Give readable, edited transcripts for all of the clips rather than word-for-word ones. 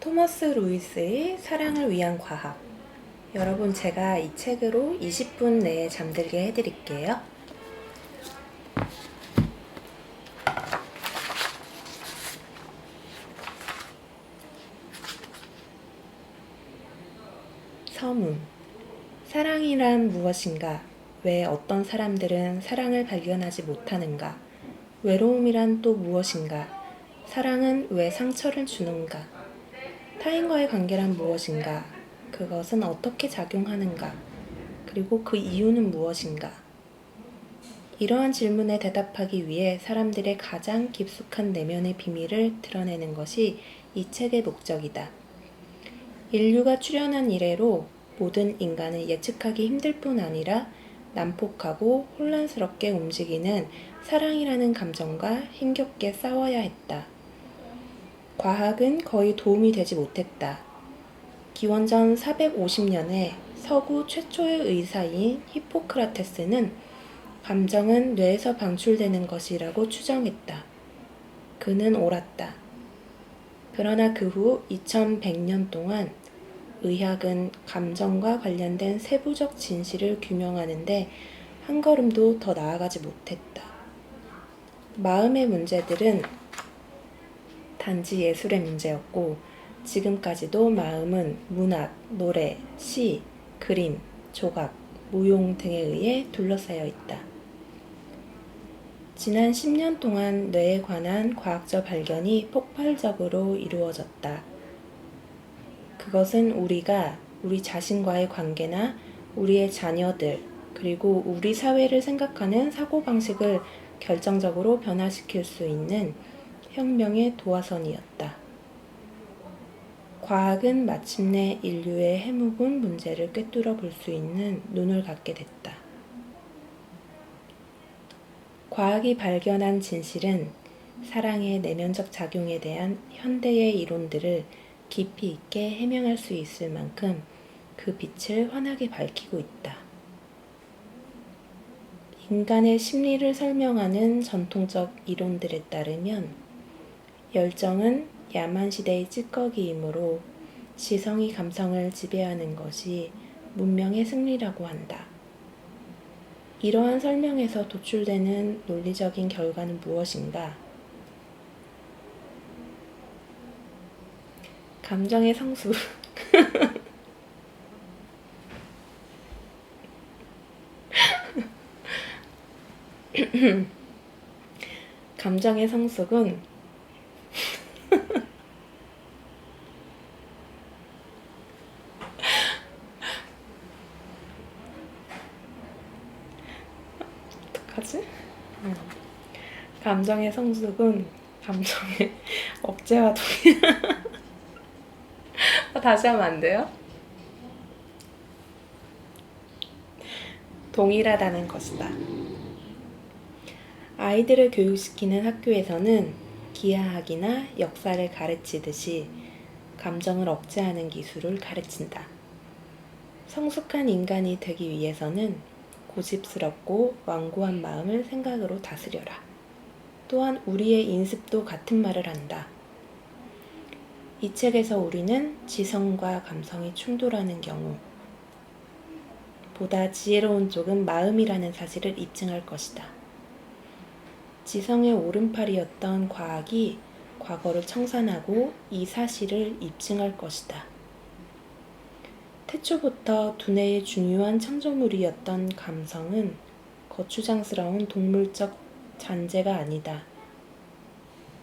토머스 루이스의 사랑을 위한 과학. 여러분, 제가 이 책으로 20분 내에 잠들게 해드릴게요. 서문. 사랑이란 무엇인가? 왜 어떤 사람들은 사랑을 발견하지 못하는가? 외로움이란 또 무엇인가? 사랑은 왜 상처를 주는가? 타인과의 관계란 무엇인가? 그것은 어떻게 작용하는가? 그리고 그 이유는 무엇인가? 이러한 질문에 대답하기 위해 사람들의 가장 깊숙한 내면의 비밀을 드러내는 것이 이 책의 목적이다. 인류가 출현한 이래로 모든 인간을 예측하기 힘들 뿐 아니라 난폭하고 혼란스럽게 움직이는 사랑이라는 감정과 힘겹게 싸워야 했다. 과학은 거의 도움이 되지 못했다. 기원전 450년에 서구 최초의 의사인 히포크라테스는 감정은 뇌에서 방출되는 것이라고 추정했다. 그는 옳았다. 그러나 그 후 2100년 동안 의학은 감정과 관련된 세부적 진실을 규명하는데 한 걸음도 더 나아가지 못했다. 마음의 문제들은 단지 예술의 문제였고 지금까지도 마음은 문학, 노래, 시, 그림, 조각, 무용 등에 의해 둘러싸여 있다. 지난 10년 동안 뇌에 관한 과학적 발견이 폭발적으로 이루어졌다. 그것은 우리가 우리 자신과의 관계나 우리의 자녀들, 그리고 우리 사회를 생각하는 사고방식을 결정적으로 변화시킬 수 있는 혁명의 도화선이었다. 과학은 마침내 인류의 해묵은 문제를 꿰뚫어 볼 수 있는 눈을 갖게 됐다. 과학이 발견한 진실은 사랑의 내면적 작용에 대한 현대의 이론들을 깊이 있게 해명할 수 있을 만큼 그 빛을 환하게 밝히고 있다. 인간의 심리를 설명하는 전통적 이론들에 따르면 열정은 야만시대의 찌꺼기이므로 지성이 감성을 지배하는 것이 문명의 승리라고 한다. 이러한 설명에서 도출되는 논리적인 결과는 무엇인가? 감정의 성수. 감정의 성숙은 어떡하지? 감정의 성숙은 감정의 억제와 다시 하면 안 돼요? 동일하다는 것이다. 아이들을 교육시키는 학교에서는 기하학이나 역사를 가르치듯이 감정을 억제하는 기술을 가르친다. 성숙한 인간이 되기 위해서는 고집스럽고 완고한 마음을 생각으로 다스려라. 또한 우리의 인습도 같은 말을 한다. 이 책에서 우리는 지성과 감성이 충돌하는 경우 보다 지혜로운 쪽은 마음이라는 사실을 입증할 것이다. 지성의 오른팔이었던 과학이 과거를 청산하고 이 사실을 입증할 것이다. 태초부터 두뇌의 중요한 창조물이었던 감성은 거추장스러운 동물적 잔재가 아니다.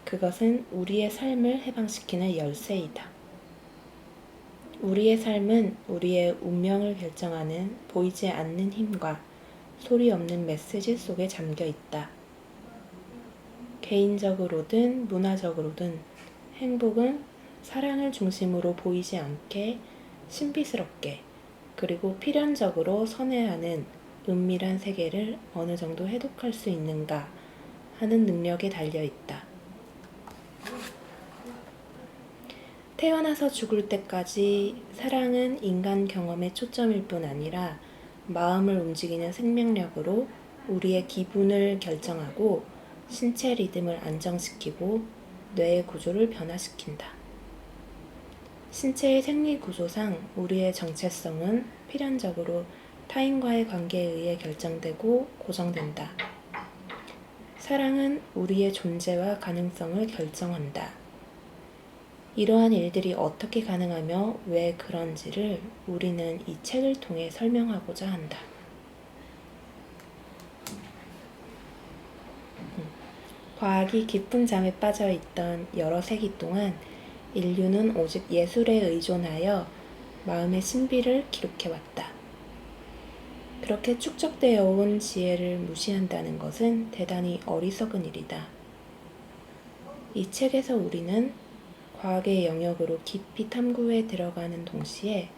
그것은 우리의 삶을 해방시키는 열쇠이다. 우리의 삶은 우리의 운명을 결정하는 보이지 않는 힘과 소리 없는 메시지 속에 잠겨 있다. 개인적으로든 문화적으로든 행복은 사랑을 중심으로 보이지 않게 신비스럽게 그리고 필연적으로 선회하는 은밀한 세계를 어느 정도 해독할 수 있는가 하는 능력에 달려 있다. 태어나서 죽을 때까지 사랑은 인간 경험의 초점일 뿐 아니라 마음을 움직이는 생명력으로 우리의 기분을 결정하고 신체 리듬을 안정시키고 뇌의 구조를 변화시킨다. 신체의 생리 구조상 우리의 정체성은 필연적으로 타인과의 관계에 의해 결정되고 고정된다. 사랑은 우리의 존재와 가능성을 결정한다. 이러한 일들이 어떻게 가능하며 왜 그런지를 우리는 이 책을 통해 설명하고자 한다. 과학이 깊은 잠에 빠져 있던 여러 세기 동안 인류는 오직 예술에 의존하여 마음의 신비를 기록해왔다. 그렇게 축적되어 온 지혜를 무시한다는 것은 대단히 어리석은 일이다. 이 책에서 우리는 과학의 영역으로 깊이 탐구해 들어가는 동시에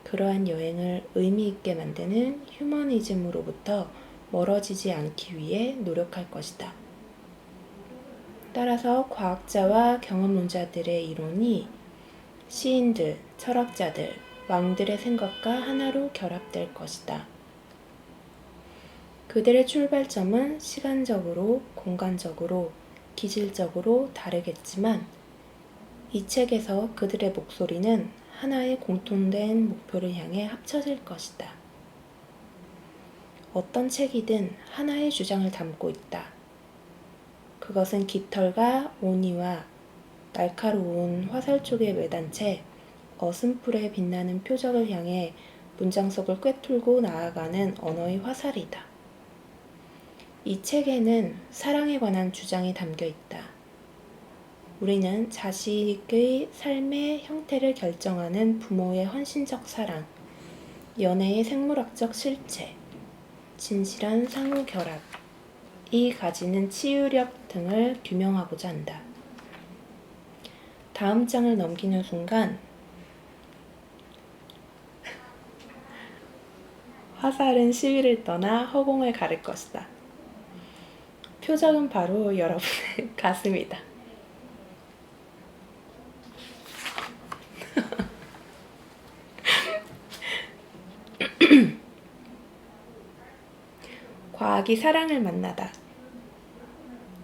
그러한 여행을 의미 있게 만드는 휴머니즘으로부터 멀어지지 않기 위해 노력할 것이다. 따라서 과학자와 경험론자들의 이론이 시인들, 철학자들, 왕들의 생각과 하나로 결합될 것이다. 그들의 출발점은 시간적으로, 공간적으로, 기질적으로 다르겠지만 이 책에서 그들의 목소리는 하나의 공통된 목표를 향해 합쳐질 것이다. 어떤 책이든 하나의 주장을 담고 있다. 그것은 깃털과 온이와 날카로운 화살 쪽에 매단 채 어슴풀에 빛나는 표적을 향해 문장 속을 꿰뚫고 나아가는 언어의 화살이다. 이 책에는 사랑에 관한 주장이 담겨 있다. 우리는 자식의 삶의 형태를 결정하는 부모의 헌신적 사랑, 연애의 생물학적 실체, 진실한 상호 결합이 가지는 치유력 등을 규명하고자 한다. 다음 장을 넘기는 순간 화살은 시위를 떠나 허공을 가를 것이다. 표적은 바로 여러분의 가슴이다. 과학이 사랑을 만나다.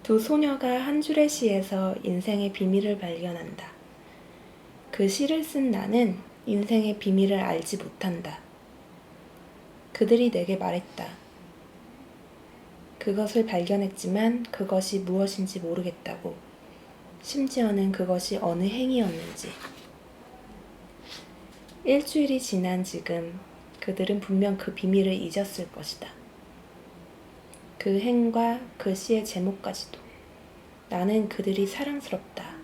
두 소녀가 한 줄의 시에서 인생의 비밀을 발견한다. 그 시를 쓴 나는 인생의 비밀을 알지 못한다. 그들이 내게 말했다. 그것을 발견했지만 그것이 무엇인지 모르겠다고. 심지어는 그것이 어느 행위였는지. 일주일이 지난 지금 그들은 분명 그 비밀을 잊었을 것이다. 그 행과 그 시의 제목까지도. 나는 그들이 사랑스럽다.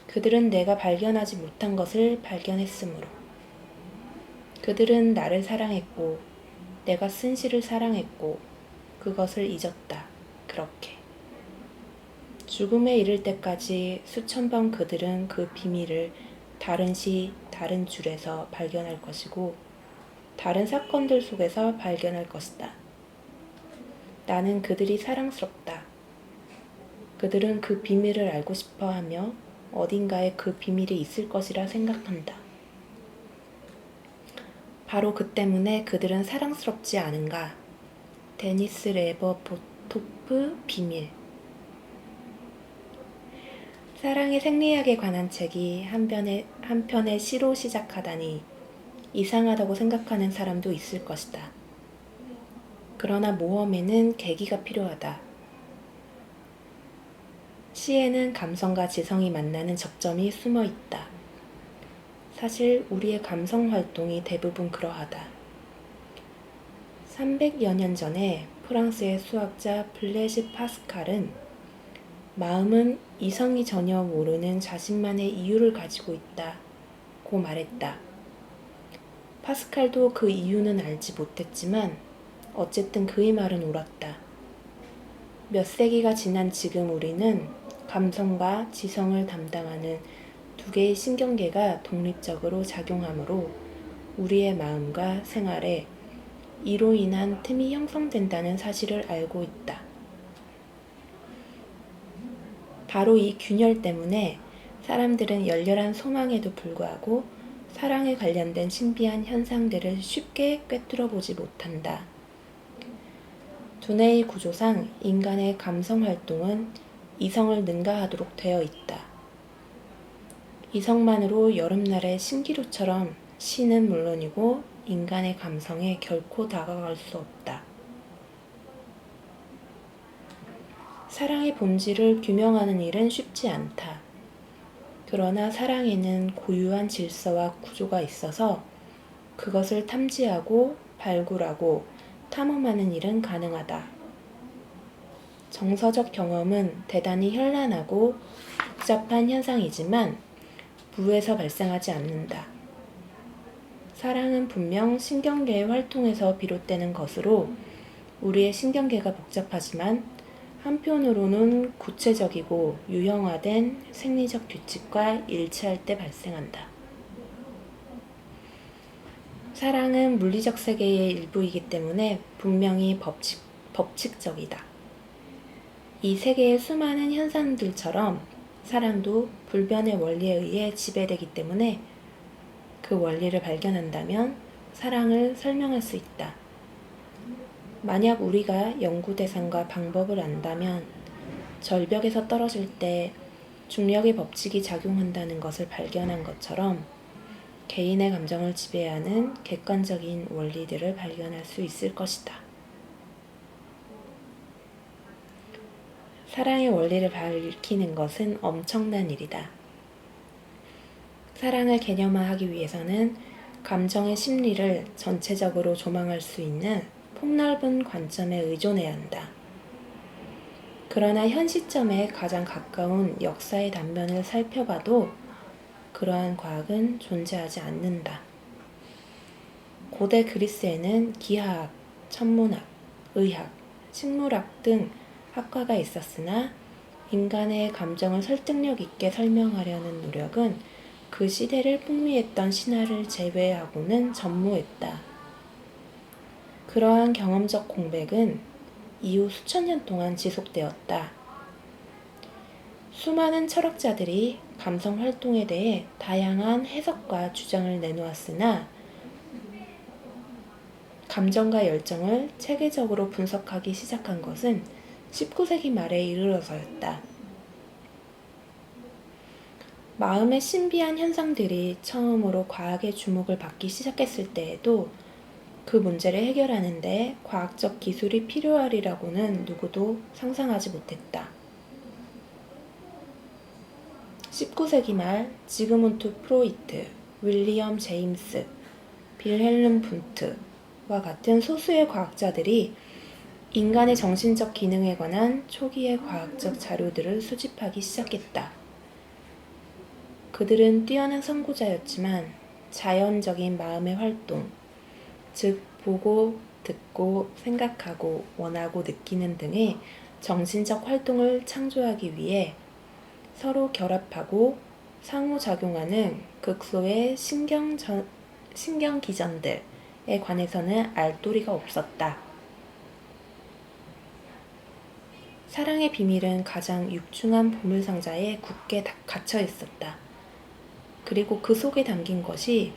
그들은 내가 발견하지 못한 것을 발견했으므로. 그들은 나를 사랑했고 내가 쓴 시를 사랑했고 그것을 잊었다. 그렇게. 죽음에 이를 때까지 수천 번 그들은 그 비밀을 다른 시, 다른 줄에서 발견할 것이고 다른 사건들 속에서 발견할 것이다. 나는 그들이 사랑스럽다. 그들은 그 비밀을 알고 싶어 하며 어딘가에 그 비밀이 있을 것이라 생각한다. 바로 그 때문에 그들은 사랑스럽지 않은가? 데니스 레버토프 비밀. 사랑의 생리학에 관한 책이 한 편의 시로 시작하다니 이상하다고 생각하는 사람도 있을 것이다. 그러나 모험에는 계기가 필요하다. 시에는 감성과 지성이 만나는 접점이 숨어 있다. 사실 우리의 감성 활동이 대부분 그러하다. 300여 년 전에 프랑스의 수학자 블레즈 파스칼은 마음은 이성이 전혀 모르는 자신만의 이유를 가지고 있다고 말했다. 파스칼도 그 이유는 알지 못했지만 어쨌든 그의 말은 옳았다. 몇 세기가 지난 지금 우리는 감성과 지성을 담당하는 두 개의 신경계가 독립적으로 작용하므로 우리의 마음과 생활에 이로 인한 틈이 형성된다는 사실을 알고 있다. 바로 이 균열 때문에 사람들은 열렬한 소망에도 불구하고 사랑에 관련된 신비한 현상들을 쉽게 꿰뚫어 보지 못한다. 두뇌의 구조상 인간의 감성 활동은 이성을 능가하도록 되어 있다. 이성만으로 여름날의 신기루처럼 시는 물론이고 인간의 감성에 결코 다가갈 수 없다. 사랑의 본질을 규명하는 일은 쉽지 않다. 그러나 사랑에는 고유한 질서와 구조가 있어서 그것을 탐지하고 발굴하고 탐험하는 일은 가능하다. 정서적 경험은 대단히 현란하고 복잡한 현상이지만 무에서 발생하지 않는다. 사랑은 분명 신경계의 활동에서 비롯되는 것으로 우리의 신경계가 복잡하지만 한편으로는 구체적이고 유형화된 생리적 규칙과 일치할 때 발생한다. 사랑은 물리적 세계의 일부이기 때문에 분명히 법칙적이다. 이 세계의 수많은 현상들처럼 사랑도 불변의 원리에 의해 지배되기 때문에 그 원리를 발견한다면 사랑을 설명할 수 있다. 만약 우리가 연구 대상과 방법을 안다면 절벽에서 떨어질 때 중력의 법칙이 작용한다는 것을 발견한 것처럼 개인의 감정을 지배하는 객관적인 원리들을 발견할 수 있을 것이다. 사랑의 원리를 밝히는 것은 엄청난 일이다. 사랑을 개념화하기 위해서는 감정의 심리를 전체적으로 조망할 수 있는 폭넓은 관점에 의존해야 한다. 그러나 현 시점에 가장 가까운 역사의 단면을 살펴봐도 그러한 과학은 존재하지 않는다. 고대 그리스에는 기하학, 천문학, 의학, 식물학 등 학과가 있었으나 인간의 감정을 설득력 있게 설명하려는 노력은 그 시대를 풍미했던 신화를 제외하고는 전무했다. 그러한 경험적 공백은 이후 수천 년 동안 지속되었다. 수많은 철학자들이 감성 활동에 대해 다양한 해석과 주장을 내놓았으나 감정과 열정을 체계적으로 분석하기 시작한 것은 19세기 말에 이르러서였다. 마음의 신비한 현상들이 처음으로 과학의 주목을 받기 시작했을 때에도 그 문제를 해결하는 데 과학적 기술이 필요하리라고는 누구도 상상하지 못했다. 19세기 말 지그문트 프로이트, 윌리엄 제임스, 빌헬름 분트와 같은 소수의 과학자들이 인간의 정신적 기능에 관한 초기의 과학적 자료들을 수집하기 시작했다. 그들은 뛰어난 선구자였지만 자연적인 마음의 활동, 즉 보고, 듣고, 생각하고, 원하고, 느끼는 등의 정신적 활동을 창조하기 위해 서로 결합하고 상호작용하는 극소의 신경기전들에 관해서는 알도리가 없었다. 사랑의 비밀은 가장 육중한 보물상자에 굳게 갇혀 있었다. 그리고 그 속에 담긴 것이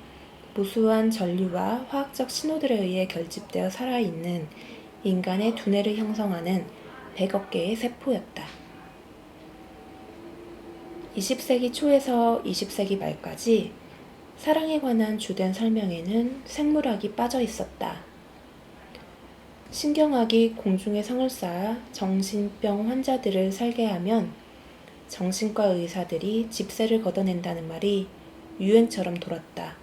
무수한 전류와 화학적 신호들에 의해 결집되어 살아있는 인간의 두뇌를 형성하는 100억 개의 세포였다. 20세기 초에서 20세기 말까지 사랑에 관한 주된 설명에는 생물학이 빠져 있었다. 신경학이 공중에 성을 쌓아 정신병 환자들을 살게 하면 정신과 의사들이 집세를 걷어낸다는 말이 유행처럼 돌았다.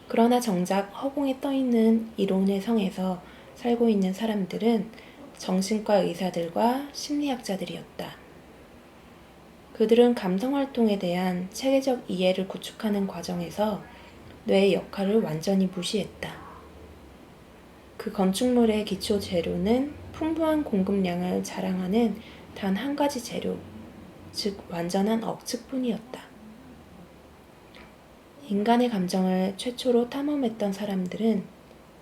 그러나 정작 허공에 떠있는 이론의 성에서 살고 있는 사람들은 정신과 의사들과 심리학자들이었다. 그들은 감성활동에 대한 체계적 이해를 구축하는 과정에서 뇌의 역할을 완전히 무시했다. 그 건축물의 기초 재료는 풍부한 공급량을 자랑하는 단 한 가지 재료, 즉 완전한 억측뿐이었다. 인간의 감정을 최초로 탐험했던 사람들은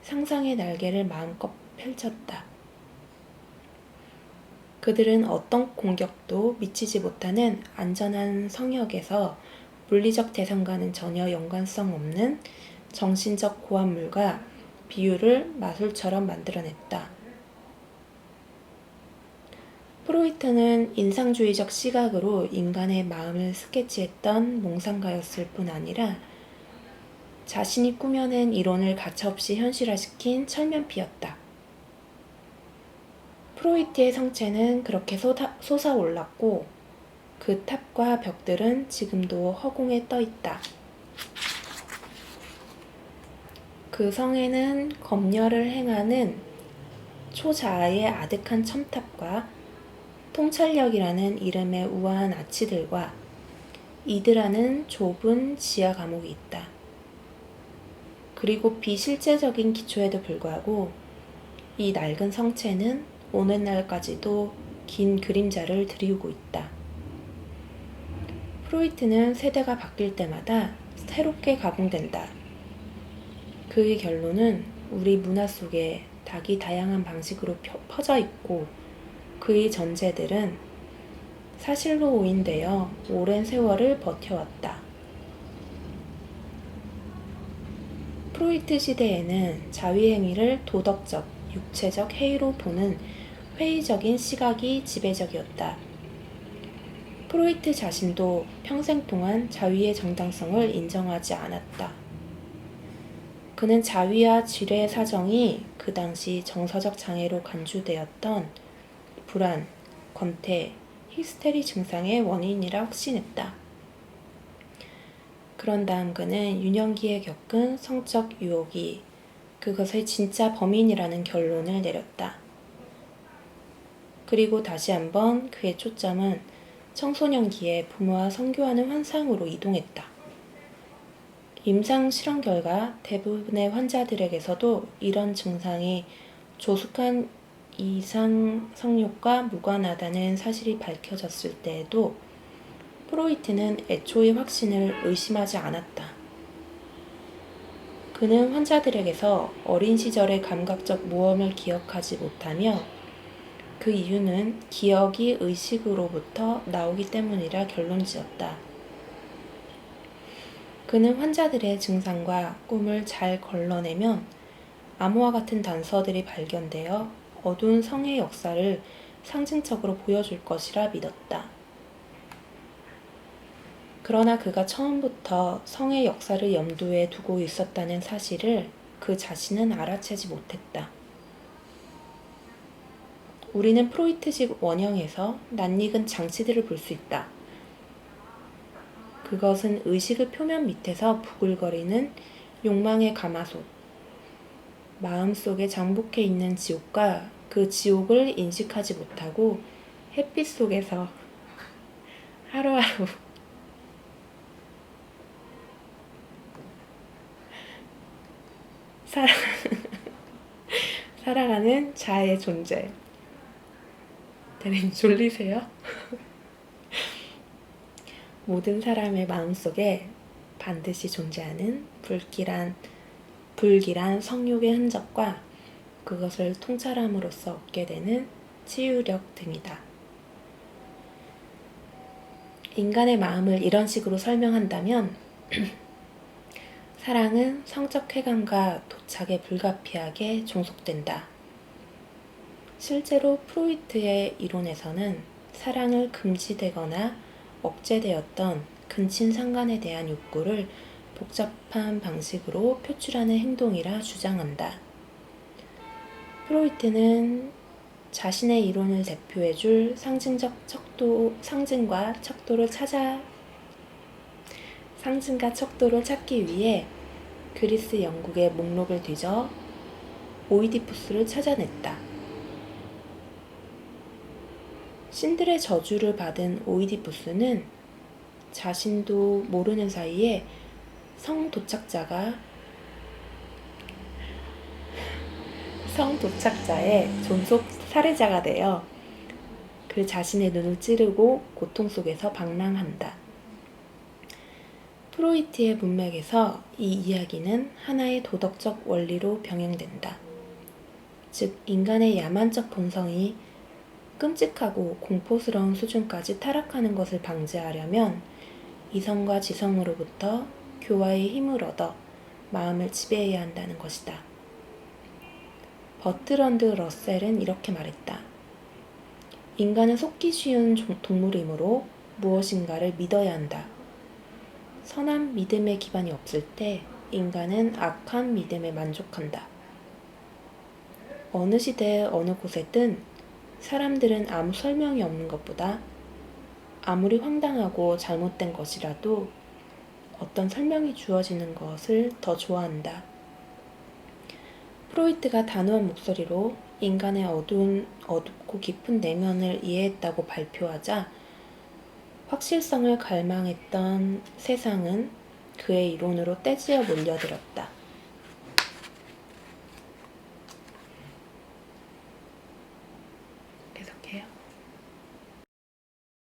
상상의 날개를 마음껏 펼쳤다. 그들은 어떤 공격도 미치지 못하는 안전한 성역에서 물리적 대상과는 전혀 연관성 없는 정신적 고압물과 비유를 마술처럼 만들어냈다. 프로이트는 인상주의적 시각으로 인간의 마음을 스케치했던 몽상가였을 뿐 아니라 자신이 꾸며낸 이론을 가차없이 현실화시킨 철면피였다. 프로이트의 성체는 그렇게 솟아올랐고 그 탑과 벽들은 지금도 허공에 떠 있다. 그 성에는 검열을 행하는 초자아의 아득한 첨탑과 통찰력이라는 이름의 우아한 아치들과 이드라는 좁은 지하 감옥이 있다. 그리고 비실제적인 기초에도 불구하고 이 낡은 성체는 오늘날까지도 긴 그림자를 드리우고 있다. 프로이트는 세대가 바뀔 때마다 새롭게 가공된다. 그의 결론은 우리 문화 속에 닭이 다양한 방식으로 퍼져 있고 그의 전제들은 사실로 오인되어 오랜 세월을 버텨왔다. 프로이트 시대에는 자위행위를 도덕적, 육체적 해이로 보는 회의적인 시각이 지배적이었다. 프로이트 자신도 평생 동안 자위의 정당성을 인정하지 않았다. 그는 자위와 지뢰 사정이 그 당시 정서적 장애로 간주되었던 불안, 권태, 히스테리 증상의 원인이라 확신했다. 그런 다음 그는 유년기에 겪은 성적 유혹이 그것의 진짜 범인이라는 결론을 내렸다. 그리고 다시 한번 그의 초점은 청소년기에 부모와 성교하는 환상으로 이동했다. 임상 실험 결과 대부분의 환자들에게서도 이런 증상이 조숙한 이상 성욕과 무관하다는 사실이 밝혀졌을 때에도 프로이트는 애초의 확신을 의심하지 않았다. 그는 환자들에게서 어린 시절의 감각적 모험을 기억하지 못하며 그 이유는 기억이 의식으로부터 나오기 때문이라 결론지었다. 그는 환자들의 증상과 꿈을 잘 걸러내면 암호와 같은 단서들이 발견되어 어두운 성의 역사를 상징적으로 보여줄 것이라 믿었다. 그러나 그가 처음부터 성의 역사를 염두에 두고 있었다는 사실을 그 자신은 알아채지 못했다. 우리는 프로이트식 원형에서 낯익은 장치들을 볼 수 있다. 그것은 의식의 표면 밑에서 부글거리는 욕망의 가마솥, 마음속에 장복해 있는 지옥과 그 지옥을 인식하지 못하고 햇빛 속에서 하루하루 살아가는 자아의 존재. 대리님 졸리세요? 모든 사람의 마음속에 반드시 존재하는 불길한 성욕의 흔적과 그것을 통찰함으로써 얻게 되는 치유력 등이다. 인간의 마음을 이런 식으로 설명한다면 사랑은 성적 쾌감과 도착에 불가피하게 종속된다. 실제로 프로이트의 이론에서는 사랑을 금지되거나 억제되었던 근친상간에 대한 욕구를 복잡한 방식으로 표출하는 행동이라 주장한다. 프로이트는 자신의 이론을 대표해줄 상징과 척도를 찾기 위해 그리스 영국의 목록을 뒤져 오이디푸스를 찾아냈다. 신들의 저주를 받은 오이디푸스는 자신도 모르는 사이에 성 도착자의 존속 살해자가 되어 그 자신의 눈을 찌르고 고통 속에서 방랑한다. 프로이트의 문맥에서 이 이야기는 하나의 도덕적 원리로 병행된다. 즉, 인간의 야만적 본성이 끔찍하고 공포스러운 수준까지 타락하는 것을 방지하려면 이성과 지성으로부터 교화의 힘을 얻어 마음을 지배해야 한다는 것이다. 버트런드 러셀은 이렇게 말했다. 인간은 속기 쉬운 동물이므로 무엇인가를 믿어야 한다. 선한 믿음의 기반이 없을 때 인간은 악한 믿음에 만족한다. 어느 시대 어느 곳에든 사람들은 아무 설명이 없는 것보다 아무리 황당하고 잘못된 것이라도 어떤 설명이 주어지는 것을 더 좋아한다. 프로이트가 단호한 목소리로 인간의 어둡고 깊은 내면을 이해했다고 발표하자 확실성을 갈망했던 세상은 그의 이론으로 떼지어 몰려들었다.